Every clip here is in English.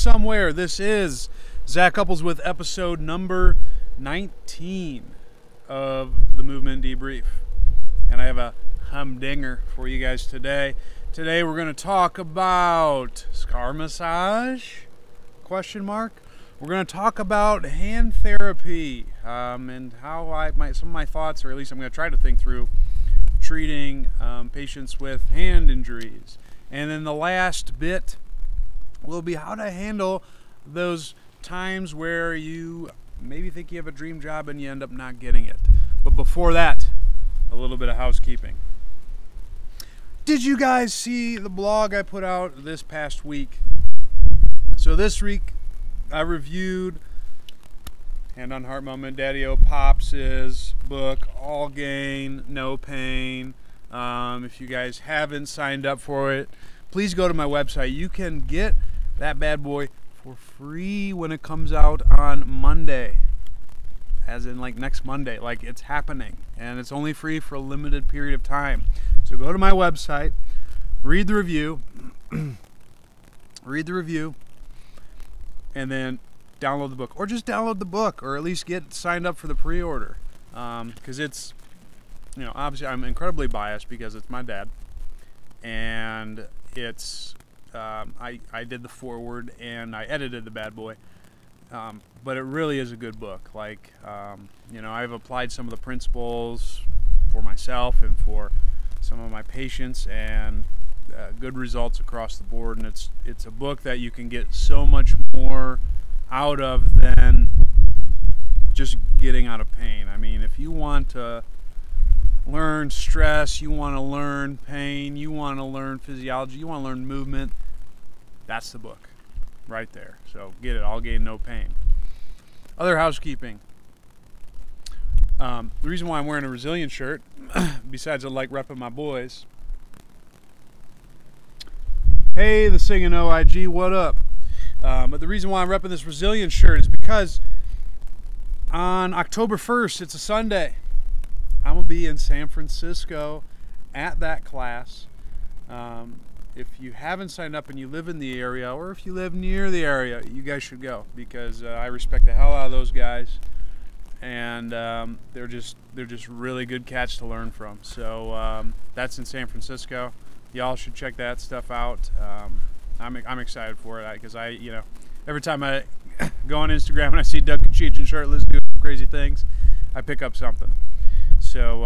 somewhere. This is Zach Couples with episode number 19 of the Movement Debrief. And I have a humdinger for you guys today. Today we're going to talk about scar massage, ? We're going to talk about hand therapy and how some of my thoughts, or at least I'm going to try to think through treating patients with hand injuries. And then the last bit will be how to handle those times where you maybe think you have a dream job and you end up not getting it. But before that, a little bit of housekeeping. Did you guys see the blog I put out this past week? So this week I reviewed Hand on Heart Moment, Daddy-O Pops' book, All Gain, No Pain. If you guys haven't signed up for it, please go to my website. You can get that bad boy for free when it comes out on Monday. As in like next Monday, like it's happening. And it's only free for a limited period of time. So go to my website, read the review, and then download the book. Or just download the book, or at least get signed up for the pre-order. Because it's, obviously I'm incredibly biased because it's my dad. And it's, I did the foreword and I edited the bad boy. But it really is a good book. Like, I've applied some of the principles for myself and for some of my patients, and good results across the board. And it's a book that you can get so much more out of than just getting out of pain. I mean, if you want to learn stress, you want to learn pain, you want to learn physiology, you want to learn movement, that's the book right there. So get it, All Gain, No Pain. Other housekeeping. The reason why I'm wearing a Resilient shirt, besides I like repping my boys. Hey, the singing OIG, what up? But the reason why I'm repping this Resilient shirt is because on October 1st, it's a Sunday, I'm going to be in San Francisco at that class. If you haven't signed up and you live in the area, or if you live near the area, you guys should go, because I respect the hell out of those guys, and they're just really good cats to learn from. So that's in San Francisco. Y'all should check that stuff out. I'm excited for it because every time I go on Instagram and I see Doug Kachichin shirtless doing crazy things, I pick up something. So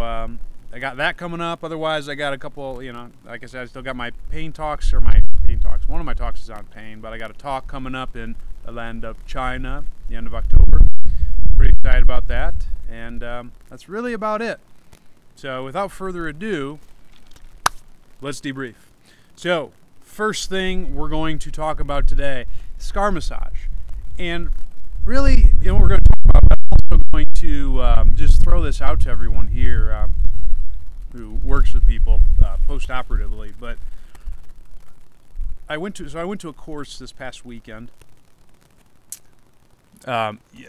I got that coming up. Otherwise, I got a couple, like I said, I still got my pain talks. One of my talks is on pain, but I got a talk coming up in the land of China, the end of October. Pretty excited about that. And that's really about it. So without further ado, let's debrief. So first thing we're going to talk about today, scar massage. And really, we're going to talk about, but I'm also going to just throw this out to everyone here who works with people post-operatively. But I went to a course this past weekend.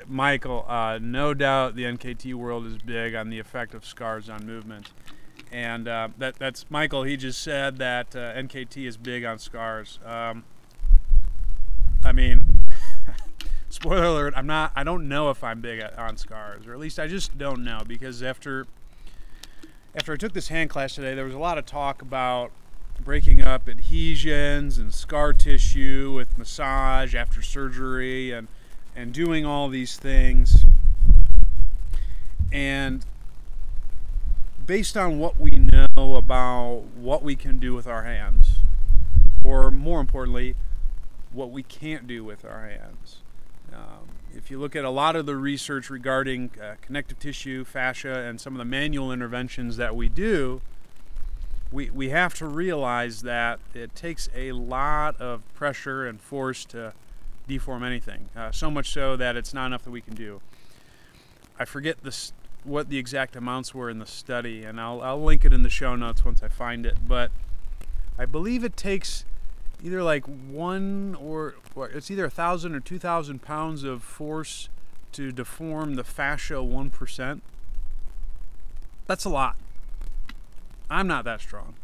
Michael, no doubt the NKT world is big on the effect of scars on movement. And that's Michael. He just said that NKT is big on scars. I mean, spoiler alert, I don't know if I'm big on scars, or at least I just don't know, because after I took this hand class today, there was a lot of talk about breaking up adhesions and scar tissue with massage after surgery and doing all these things. And based on what we know about what we can do with our hands, or more importantly, what we can't do with our hands. If you look at a lot of the research regarding connective tissue, fascia, and some of the manual interventions that we do, we have to realize that it takes a lot of pressure and force to deform anything. So much so that it's not enough that we can do. I forget what the exact amounts were in the study, and I'll link it in the show notes once I find it, but I believe it takes either like it's either 1,000 or 2,000 pounds of force to deform the fascia 1%. That's a lot. I'm not that strong.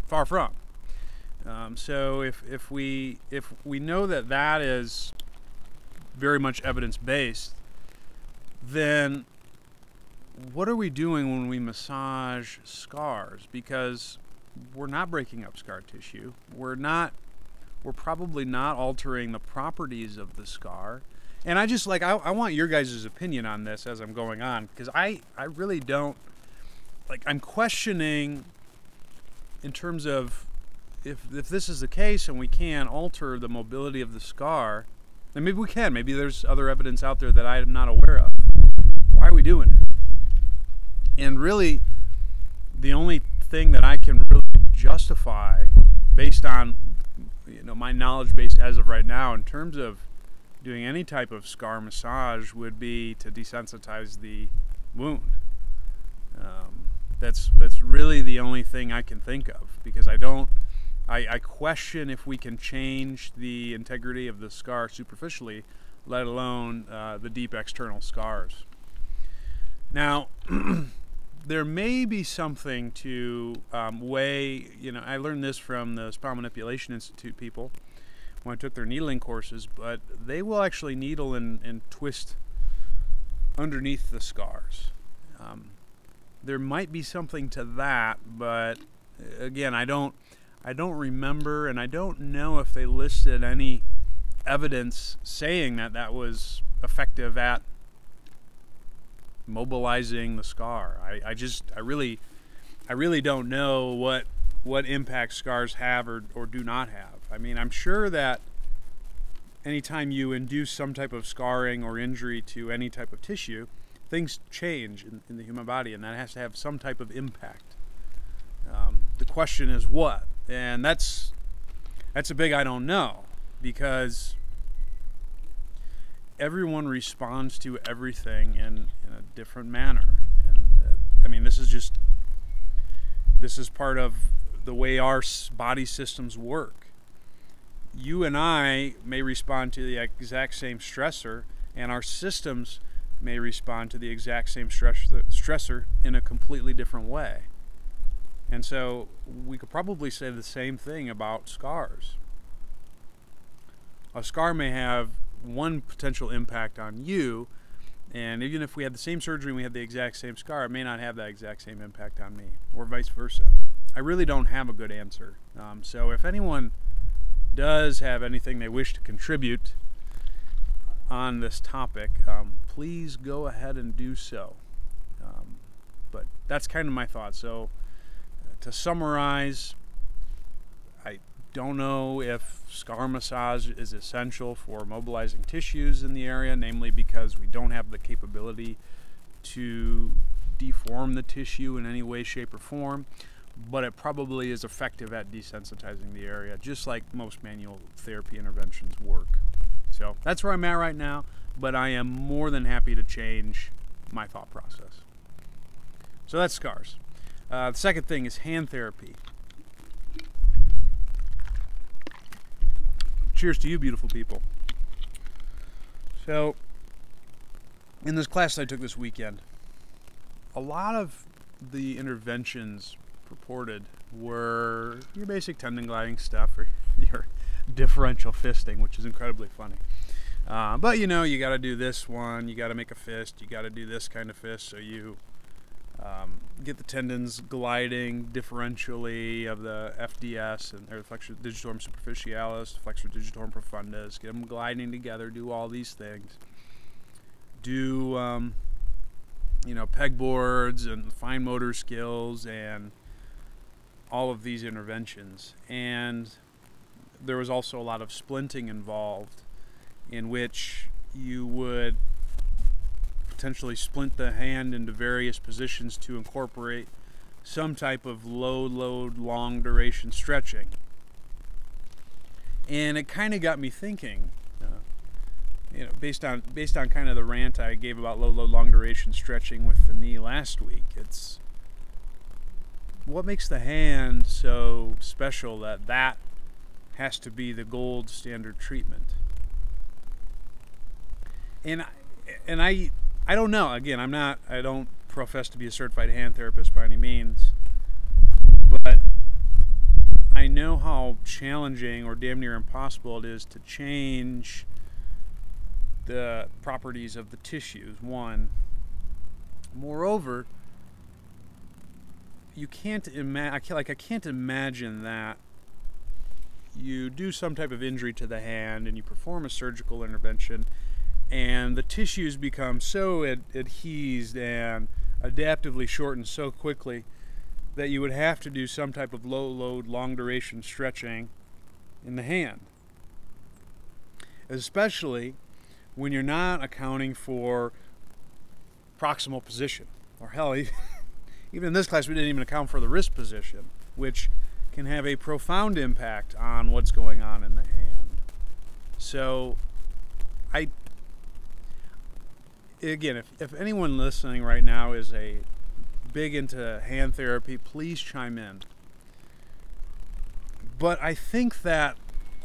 Far from. So if we know that that is very much evidence-based, then what are we doing when we massage scars? Because we're not breaking up scar tissue. We're probably not altering the properties of the scar. And I want your guys' opinion on this as I'm going on, because I really don't, I'm questioning in terms of if this is the case and we can alter the mobility of the scar, then maybe we can. Maybe there's other evidence out there that I am not aware of. Why are we doing it? And really, the only thing that I can really justify based on my knowledge base as of right now in terms of doing any type of scar massage would be to desensitize the wound. That's really the only thing I can think of, because I question if we can change the integrity of the scar superficially, let alone the deep external scars. Now, there may be something to weigh, I learned this from the Spinal Manipulation Institute people when I took their needling courses, but they will actually needle and twist underneath the scars. There might be something to that, but again, I don't remember, and I don't know if they listed any evidence saying that that was effective at mobilizing the scar. I really don't know what impact scars have or do not have. I mean, I'm sure that anytime you induce some type of scarring or injury to any type of tissue, things change in the human body, and that has to have some type of impact. The question is what? And that's a big I don't know, because everyone responds to everything in a different manner. And I mean, this is part of the way our body systems work. You and I may respond to the exact same stressor, and our systems may respond to the exact same stressor in a completely different way. And so we could probably say the same thing about scars. A scar may have one potential impact on you, and even if we had the same surgery and we had the exact same scar, it may not have that exact same impact on me, or vice versa. I really don't have a good answer. So if anyone does have anything they wish to contribute on this topic, please go ahead and do so. But that's kind of my thoughts. So to summarize, I don't know if scar massage is essential for mobilizing tissues in the area, namely because we don't have the capability to deform the tissue in any way, shape, or form, but it probably is effective at desensitizing the area, just like most manual therapy interventions work. So that's where I'm at right now, but I am more than happy to change my thought process. So that's scars. The second thing is hand therapy. Cheers to you, beautiful people. So, in this class I took this weekend, a lot of the interventions purported were your basic tendon gliding stuff, or your differential fisting, which is incredibly funny. But you got to do this one, you got to make a fist, you got to do this kind of fist, so you get the tendons gliding differentially of the FDS, or the flexor digitorum superficialis, flexor digitorum profundus, get them gliding together, do all these things. Do, pegboards and fine motor skills and all of these interventions. And there was also a lot of splinting involved, in which you would potentially splint the hand into various positions to incorporate some type of low load, long duration stretching. And it kind of got me thinking, based on kind of the rant I gave about low load, long duration stretching with the knee last week. It's what makes the hand so special that has to be the gold standard treatment. And I don't know. Again, I don't profess to be a certified hand therapist by any means, but I know how challenging or damn near impossible it is to change the properties of the tissues. One, moreover, you can't I can't imagine that you do some type of injury to the hand and you perform a surgical intervention and the tissues become so adhesed and adaptively shortened so quickly that you would have to do some type of low load, long duration stretching in the hand. Especially when you're not accounting for proximal position. Or hell, even in this class we didn't even account for the wrist position, which can have a profound impact on what's going on in the hand. So again, if anyone listening right now is big into hand therapy, please chime in. But I think that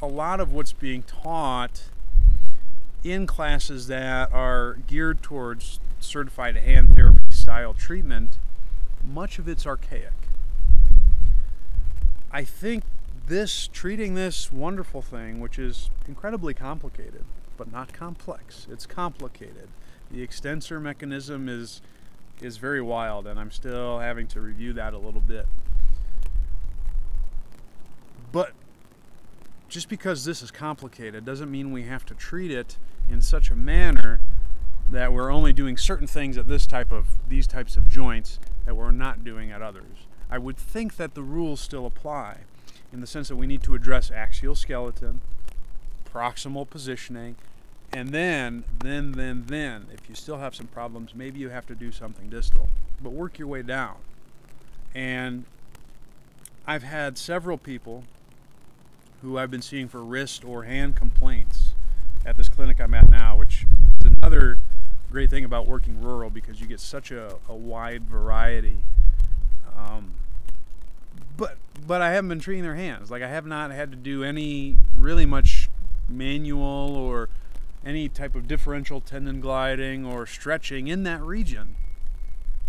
a lot of what's being taught in classes that are geared towards certified hand therapy style treatment, much of it's archaic. I think treating this wonderful thing, which is incredibly complicated, but not complex, it's complicated. The extensor mechanism is very wild, and I'm still having to review that a little bit. But just because this is complicated doesn't mean we have to treat it in such a manner that we're only doing certain things at these types of joints that we're not doing at others. I would think that the rules still apply in the sense that we need to address axial skeleton, proximal positioning, and then, if you still have some problems, maybe you have to do something distal. But work your way down. And I've had several people who I've been seeing for wrist or hand complaints at this clinic I'm at now, which is another great thing about working rural because you get such a wide variety. But I haven't been treating their hands. Like, I have not had to do any really much manual or any type of differential tendon gliding or stretching in that region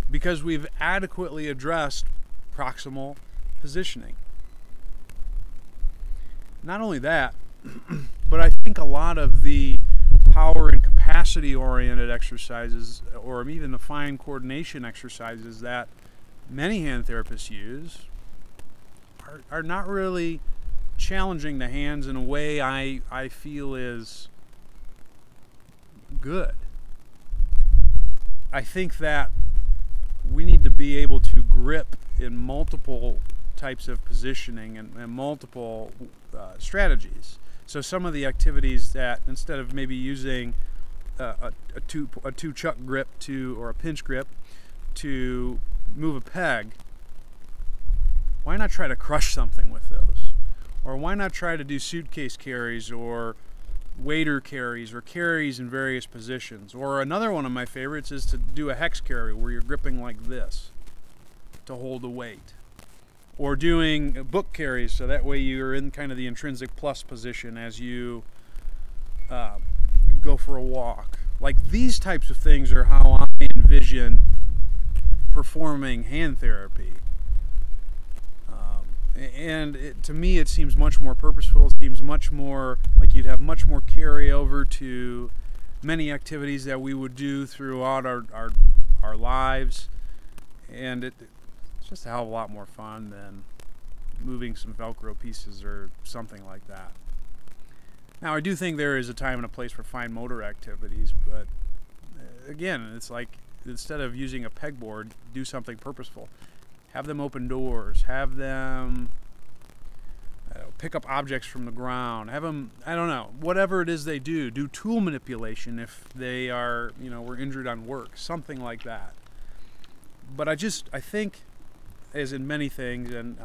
because we've adequately addressed proximal positioning. Not only that, but I think a lot of the power and capacity oriented exercises or even the fine coordination exercises that many hand therapists use are not really challenging the hands in a way I feel is good. I think that we need to be able to grip in multiple types of positioning and multiple strategies. So some of the activities that instead of maybe using a two chuck grip or a pinch grip to move a peg, why not try to crush something with those? Or why not try to do suitcase carries or waiter carries or carries in various positions? Or another one of my favorites is to do a hex carry where you're gripping like this to hold a weight. Or doing book carries so that way you're in kind of the intrinsic plus position as you go for a walk. Like, these types of things are how I envision performing hand therapy. And to me it seems much more purposeful. It seems much more like you'd have much more carryover to many activities that we would do throughout our lives, and it's just a hell of a lot more fun than moving some Velcro pieces or something like that. Now, I do think there is a time and a place for fine motor activities, but again, it's like instead of using a pegboard, do something purposeful. Have them open doors, have them pick up objects from the ground, have them, I don't know, whatever it is they do tool manipulation if they are, were injured on work, something like that. But I think, as in many things, and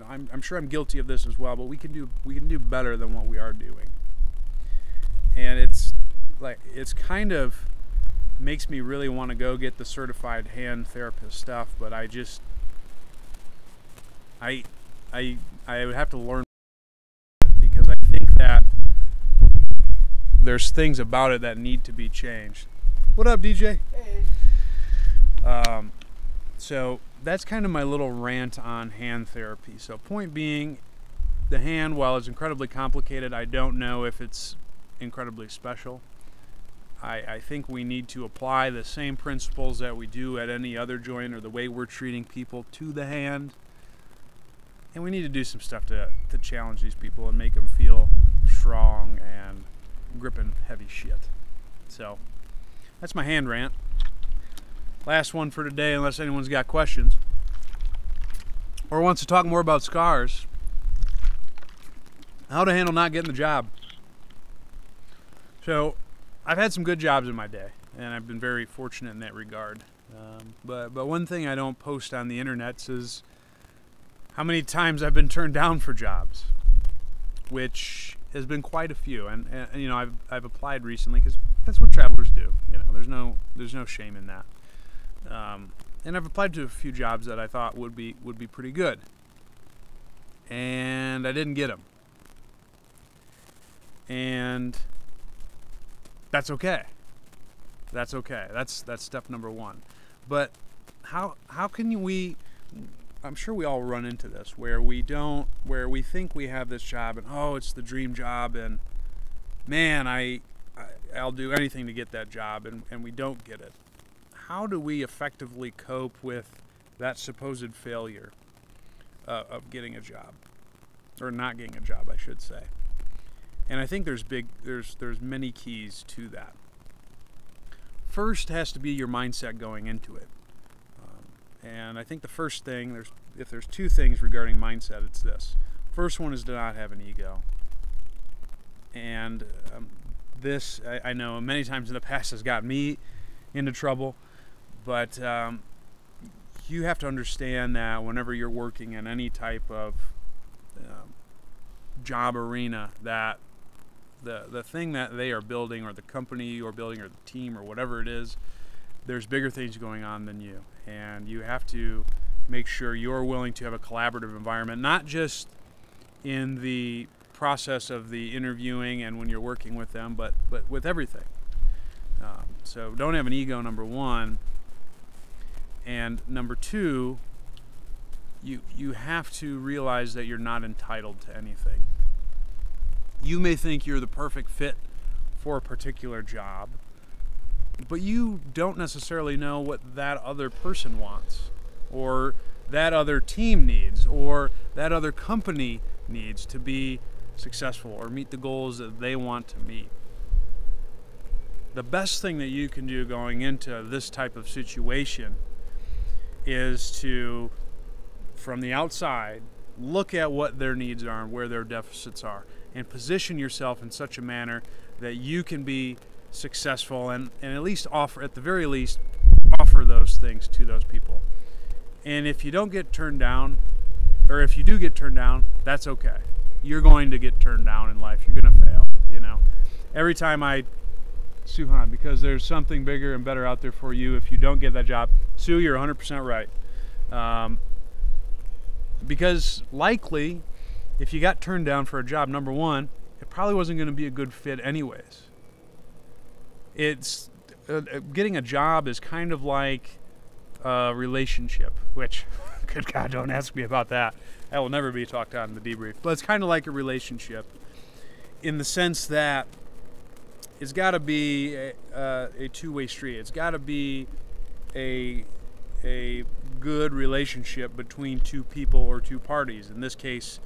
I'm sure I'm guilty of this as well, but we can do better than what we are doing. And it's kind of makes me really want to go get the certified hand therapist stuff, but I would have to learn, because I think that there's things about it that need to be changed. What up, DJ? Hey. So that's kind of my little rant on hand therapy. So point being, the hand, while it's incredibly complicated, I don't know if it's incredibly special. I think we need to apply the same principles that we do at any other joint, or the way we're treating people, to the hand. And we need to do some stuff to challenge these people and make them feel strong and gripping heavy shit. So that's my hand rant. Last one for today, unless anyone's got questions or wants to talk more about scars. How to handle not getting the job. So I've had some good jobs in my day, and I've been very fortunate in that regard. But one thing I don't post on the internet is how many times I've been turned down for jobs, which has been quite a few. And you know, I've applied recently because that's what travelers do. You know, there's no shame in that. And I've applied to a few jobs that I thought would be pretty good, and I didn't get them. And that's okay. That's okay. That's step number one. But how can we? I'm sure we all run into this where we think we have this job and, oh, it's the dream job, and man, I'll do anything to get that job, and we don't get it. How do we effectively cope with that supposed failure of getting a job, or not getting a job, I should say? And I think there's many keys to that. First has to be your mindset going into it. And I think the first thing, if there's two things regarding mindset, it's this. First one is to not have an ego. And this, I know many times in the past, has got me into trouble. But you have to understand that whenever you're working in any type of job arena, that the thing that they are building, or the company you're building, or the team, or whatever it is, there's bigger things going on than you. And you have to make sure you're willing to have a collaborative environment, not just in the process of the interviewing and when you're working with them, but with everything. So don't have an ego, number one. And number two, you have to realize that you're not entitled to anything. You may think you're the perfect fit for a particular job, but you don't necessarily know what that other person wants, or that other team needs, or that other company needs to be successful or meet the goals that they want to meet. The best thing that you can do going into this type of situation is to, from the outside, look at what their needs are and where their deficits are, and position yourself in such a manner that you can be successful and at least offer, at the very least, offer those things to those people. And if you don't get turned down, or if you do get turned down, that's okay. You're going to get turned down in life. You're going to fail, you know. Every time Suhan, because there's something bigger and better out there for you if you don't get that job. Sue, you're 100% right. Because likely, if you got turned down for a job, number one, it probably wasn't going to be a good fit anyways. It's getting a job is kind of like a relationship, which, good God, don't ask me about that. That will never be talked about in the debrief. But it's kind of like a relationship in the sense that it's got to be a two-way street. It's got to be a good relationship between two people or two parties. In this case,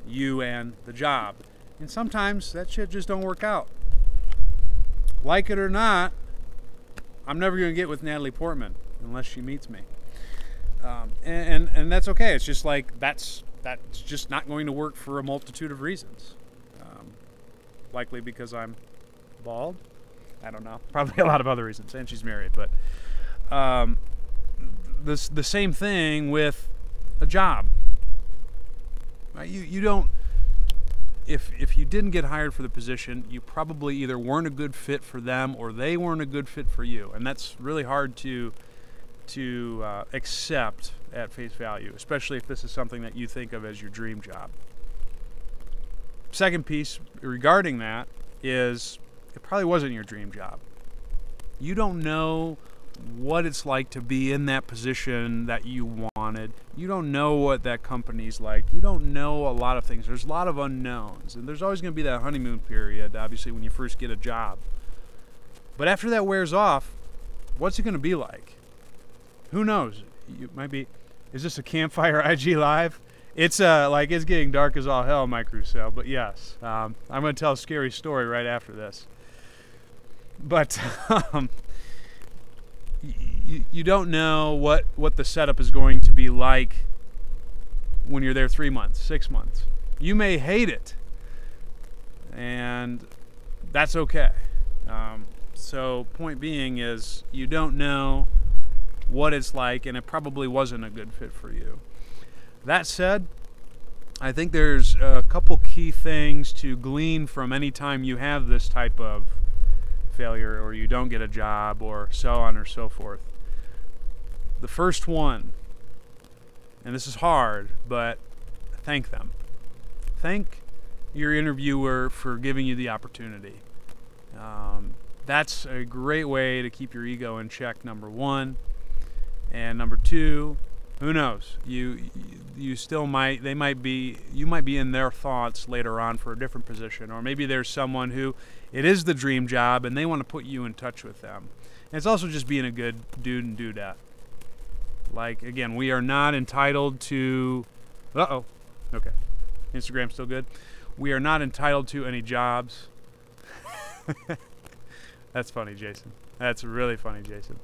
you and the job. And sometimes that shit just don't work out. Like it or not, I'm never going to get with Natalie Portman unless she meets me. And that's okay. It's just like that's just not going to work for a multitude of reasons. Likely because I'm bald. I don't know. Probably a lot of other reasons. And she's married. But the same thing with a job. Right? You don't. If you didn't get hired for the position, you probably either weren't a good fit for them or they weren't a good fit for you, and that's really hard to accept at face value, especially if this is something that you think of as your dream job. Second piece regarding that is it probably wasn't your dream job. You don't know what it's like to be in that position that you wanted. You don't know what that company's like. You don't know a lot of things. There's a lot of unknowns, and there's always going to be that honeymoon period, obviously, when you first get a job. But after that wears off, what's it going to be like? Who knows? You might be. Is this a Campfire IG Live? It's it's getting dark as all hell, Mike Russo. But yes, I'm going to tell a scary story right after this. But you don't know what the setup is going to be like when you're there 3 months, 6 months. You may hate it, and that's okay. So point being is you don't know what it's like, and it probably wasn't a good fit for you. That said, I think there's a couple key things to glean from any time you have this type of failure, or you don't get a job, or so on or so forth. The first one, and this is hard, but thank them. Thank your interviewer for giving you the opportunity. That's a great way to keep your ego in check, number one. And number two, who knows? You still might, you might be in their thoughts later on for a different position, or maybe there's someone who it is the dream job and they want to put you in touch with them. And it's also just being a good dude and dudette. Like, again, we are not entitled to, okay, Instagram's still good. We are not entitled to any jobs. That's funny, Jason. That's really funny, Jason.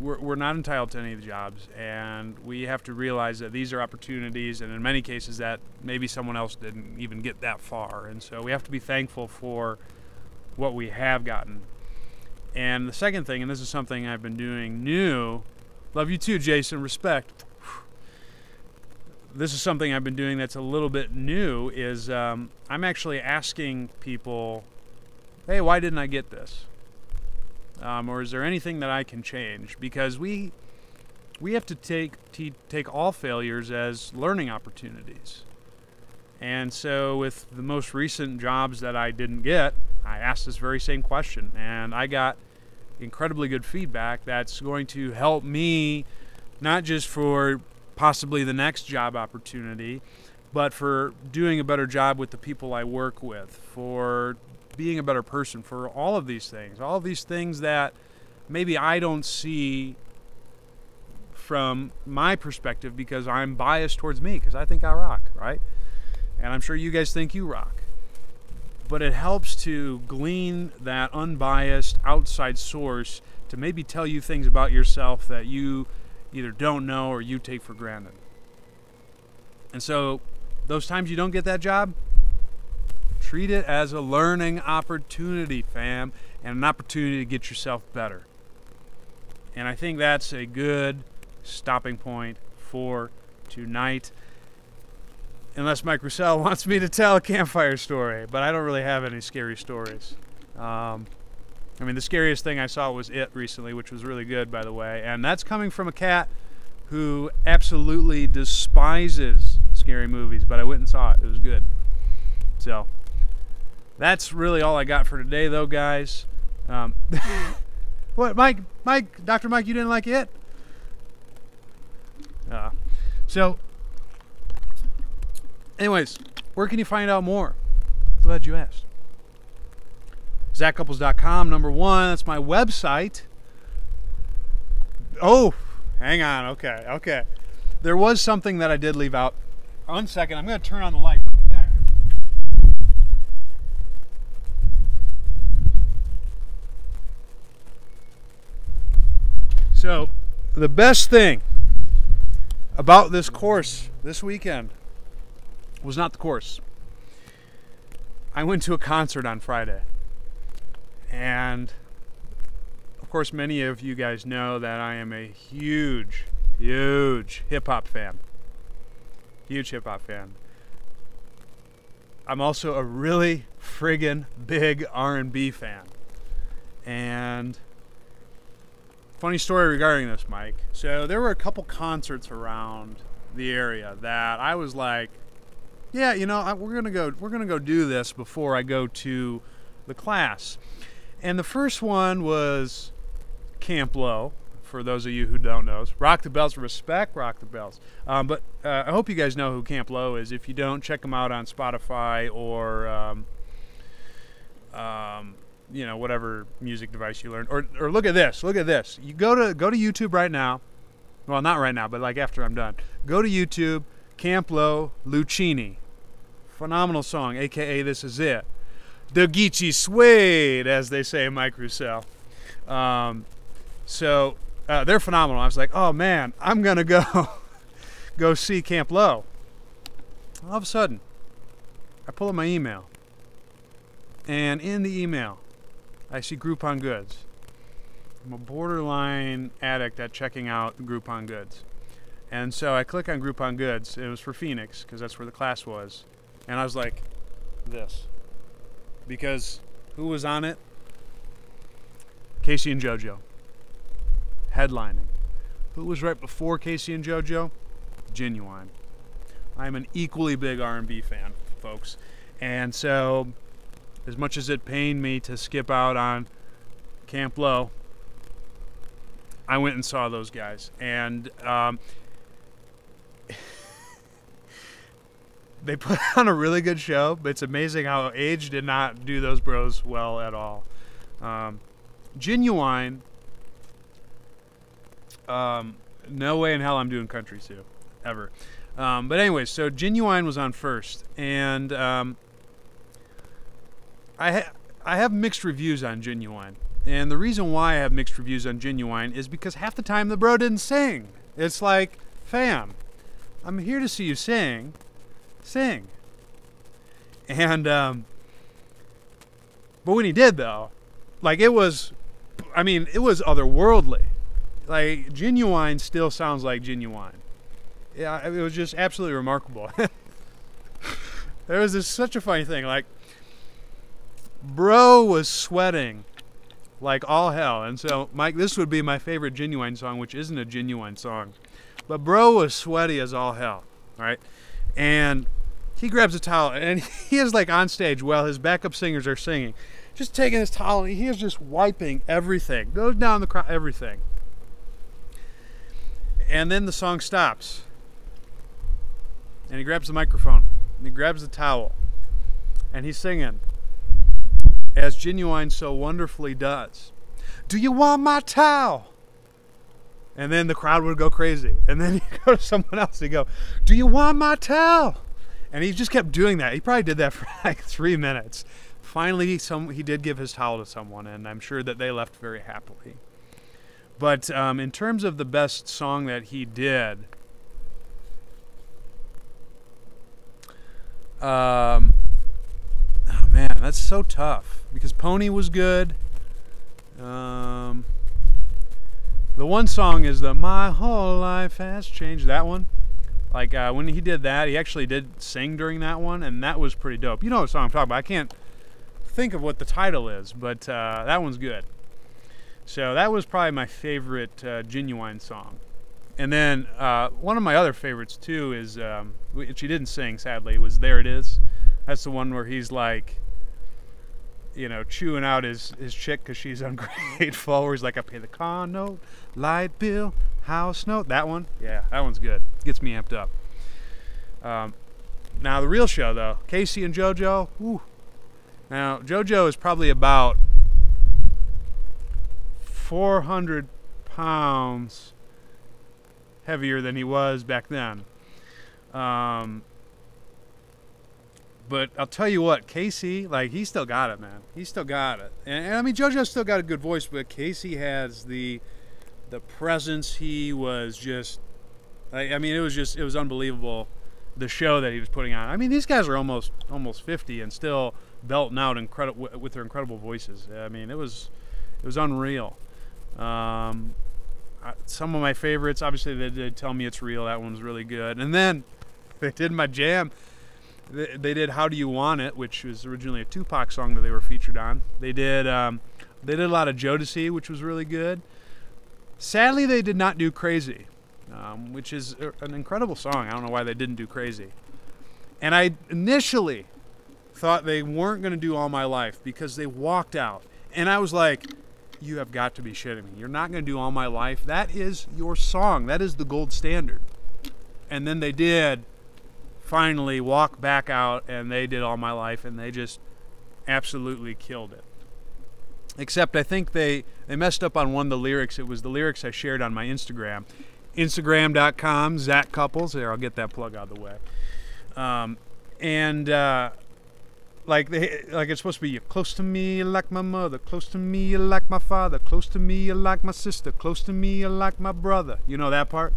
We're not entitled to any of the jobs, and we have to realize that these are opportunities, and in many cases that maybe someone else didn't even get that far. And so we have to be thankful for what we have gotten. And the second thing, and this is something I've been doing new, love you too, Jason, respect. This is something I've been doing that's a little bit new, is I'm actually asking people, hey, why didn't I get this? Or is there anything that I can change? Because we have to take all failures as learning opportunities. And so with the most recent jobs that I didn't get, I asked this very same question, and I got incredibly good feedback that's going to help me, not just for possibly the next job opportunity, but for doing a better job with the people I work with, for being a better person, for all of these things that maybe I don't see from my perspective because I'm biased towards me, because I think I rock, right? And I'm sure you guys think you rock. But it helps to glean that unbiased outside source to maybe tell you things about yourself that you either don't know or you take for granted. And so those times you don't get that job, treat it as a learning opportunity, fam, and an opportunity to get yourself better. And I think that's a good stopping point for tonight. Unless Mike Roussel wants me to tell a campfire story, but I don't really have any scary stories. I mean, the scariest thing I saw was It recently, which was really good, by the way. And that's coming from a cat who absolutely despises scary movies, but I went and saw it. It was good. So that's really all I got for today, though, guys. What, Mike, Dr. Mike, you didn't like It? So, anyways, where can you find out more? Glad you asked. ZachCouples.com, number one. That's my website. Oh, hang on. Okay. There was something that I did leave out. 1 second. I'm going to turn on the light. I'll be back. So, the best thing about this course this weekend was not the course. I went to a concert on Friday. And, of course, many of you guys know that I am a huge hip-hop fan. Huge hip-hop fan. I'm also a really friggin' big R&B fan. And funny story regarding this, Mike. So there were a couple concerts around the area that I was like, yeah, you know, we're gonna go do this before I go to the class. And the first one was Camp Low, for those of you who don't know. Rock the Bells, respect Rock the Bells. But I hope you guys know who Camp Low is. If you don't, check them out on Spotify or you know, whatever music device you learn. Or look at this. Look at this. You go to YouTube right now. Well, not right now, but like after I'm done. Go to YouTube, Camp Low, Lucchini. Phenomenal song, aka This Is It. The Geechee Suede, as they say in Mike Roussel. So they're phenomenal. I was like, oh man, I'm gonna go see Camp Low. All of a sudden, I pull up my email, and in the email, I see Groupon Goods. I'm a borderline addict at checking out Groupon Goods, and so I click on Groupon Goods. It was for Phoenix because that's where the class was, and I was like, this, because who was on it? Casey and JoJo. Headlining. Who was right before Casey and JoJo? Genuine. I'm an equally big R&B fan, folks. And so, as much as it pained me to skip out on Camp Low, I went and saw those guys. And they put on a really good show, but it's amazing how age did not do those bros well at all. Genuine, no way in hell I'm doing country too, ever. But anyways, so Genuine was on first, and I have mixed reviews on Genuine. And the reason why I have mixed reviews on Genuine is because half the time the bro didn't sing. It's like, fam, I'm here to see you sing. Sing. And, but when he did though, like it was, I mean, it was otherworldly. Like, Genuine still sounds like Genuine. Yeah, it was just absolutely remarkable. There was such a funny thing, like, bro was sweating like all hell. And so, Mike, this would be my favorite Genuine song, which isn't a Genuine song. But bro was sweaty as all hell, right? And he grabs a towel, and he is like on stage while his backup singers are singing, just taking his towel, and he is just wiping everything, goes down the crowd, everything. And then the song stops, and he grabs the microphone, and he grabs the towel, and he's singing, as Genuine so wonderfully does, "Do you want my towel?" And then the crowd would go crazy. And then you go to someone else and go, "Do you want my towel?" And he just kept doing that. He probably did that for like 3 minutes. Finally, he did give his towel to someone, and I'm sure that they left very happily. But in terms of the best song that he did, oh man, that's so tough. Because Pony was good. The one song is the "My Whole Life Has Changed." That one. Like when he did that, he actually did sing during that one, and that was pretty dope. You know what song I'm talking about. I can't think of what the title is, but that one's good. So that was probably my favorite Genuine song. And then one of my other favorites too is, which he didn't sing sadly, was "There It Is." That's the one where he's like, you know, chewing out his chick because she's ungrateful, where he's like, "I pay the car note, light bill, house note." That one, yeah, that one's good. Gets me amped up. Now the real show though, Casey and JoJo. Whew. Now JoJo is probably about 400 pounds heavier than he was back then. But I'll tell you what, Casey, like, he still got it, man. He still got it. And I mean, JoJo's still got a good voice, but Casey has the presence. He was just, I mean, it was unbelievable, the show that he was putting on. I mean, these guys are almost 50 and still belting out with their incredible voices. I mean, it was unreal. Some of my favorites, obviously, they did "Tell Me It's Real." That one was really good. And then they did my jam. They did "How Do You Want It," which was originally a Tupac song that they were featured on. They did a lot of Jodeci, which was really good. Sadly, they did not do "Crazy," which is an incredible song. I don't know why they didn't do "Crazy." And I initially thought they weren't going to do "All My Life" because they walked out And I was like, you have got to be shitting me. You're not going to do All My Life. That is your song. That is the gold standard. And then they did finally walk back out, and they did All My Life, and they just absolutely killed it. Except I think they messed up on one of the lyrics. It was the lyrics I shared on my Instagram. Instagram.com, Zach Couples. There, I'll get that plug out of the way. Like it's supposed to be, you're close to me, you're like my mother. Close to me, you're like my father. Close to me, you're like my sister. Close to me, you're like my brother. You know that part?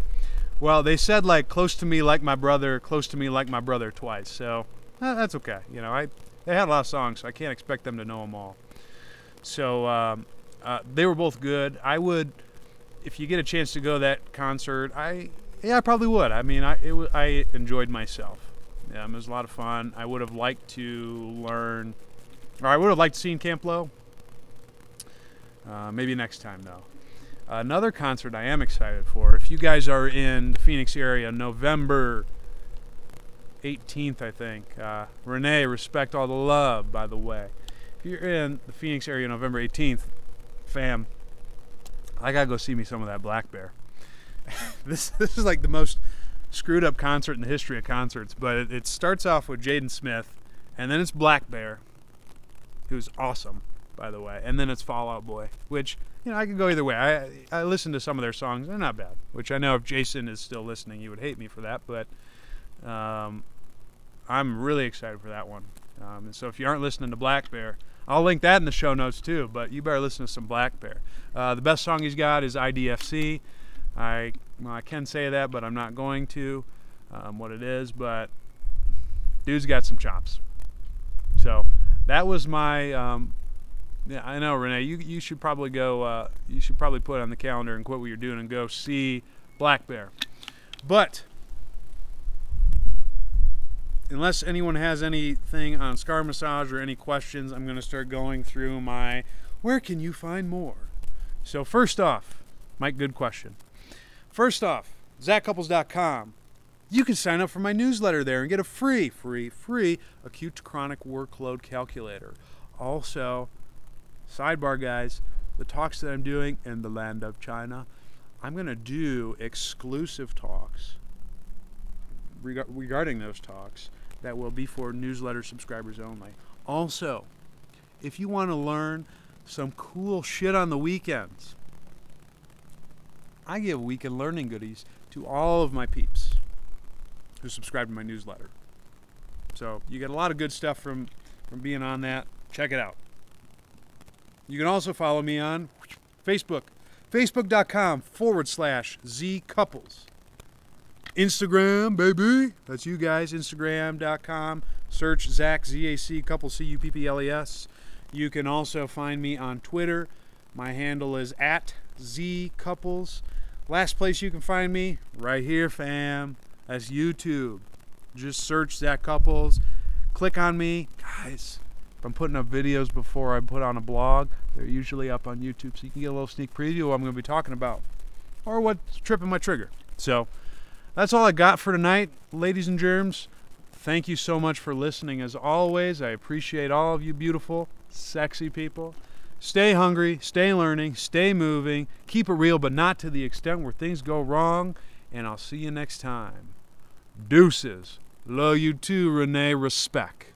Well, they said like close to me like my brother, close to me like my brother twice. So that's okay. You know, they had a lot of songs, so I can't expect them to know them all. So they were both good. I would, if you get a chance to go to that concert, I probably would. I mean, I enjoyed myself. It was a lot of fun. I would have liked to learn, or I would have liked to see Camp Low. Maybe next time, though. Another concert I am excited for, if you guys are in the Phoenix area, November 18th, I think. Renee, respect all the love, by the way. If you're in the Phoenix area November 18th, fam, I gotta go see me some of that Black Bear. This is like the most screwed up concert in the history of concerts, but it starts off with Jaden Smith, and then it's Black Bear, who's awesome, by the way, and then it's Fall Out Boy, which, you know, I could go either way. I listened to some of their songs, they're not bad, which I know if Jason is still listening, he would hate me for that, but I'm really excited for that one. And so if you aren't listening to Black Bear, I'll link that in the show notes too, but you better listen to some Black Bear. The best song he's got is IDFC. I can say that, but I'm not going to what it is, but dude's got some chops. So that was my yeah, I know, Renee, you should probably go you should probably put it on the calendar and quit what you're doing and go see Black Bear. But unless anyone has anything on scar massage or any questions, I'm going to start going through my where can you find more. So first off, Mike, good question. First off, ZachCouples.com. You can sign up for my newsletter there and get a free acute to chronic workload calculator. Also, sidebar guys, the talks that I'm doing in the land of China, I'm going to do exclusive talks regarding those talks that will be for newsletter subscribers only. Also, if you want to learn some cool shit on the weekends, I give weekend learning goodies to all of my peeps who subscribe to my newsletter. So you get a lot of good stuff from being on that. Check it out. You can also follow me on Facebook, facebook.com/ZCouples. Instagram, baby. That's you guys, Instagram.com. Search Zach, Z-A-C, Couples, C-U-P-P-L-E-S. You can also find me on Twitter. My handle is @ZCouples. Last place you can find me, right here, fam. That's YouTube. Just search Zach Couples. Click on me. Guys, if I'm putting up videos before I put on a blog, they're usually up on YouTube, so you can get a little sneak preview of what I'm going to be talking about or what's tripping my trigger. So that's all I got for tonight, ladies and germs. Thank you so much for listening. As always, I appreciate all of you beautiful, sexy people. Stay hungry, stay learning, stay moving. Keep it real, but not to the extent where things go wrong. And I'll see you next time. Deuces. Love you too, Renee. Respect.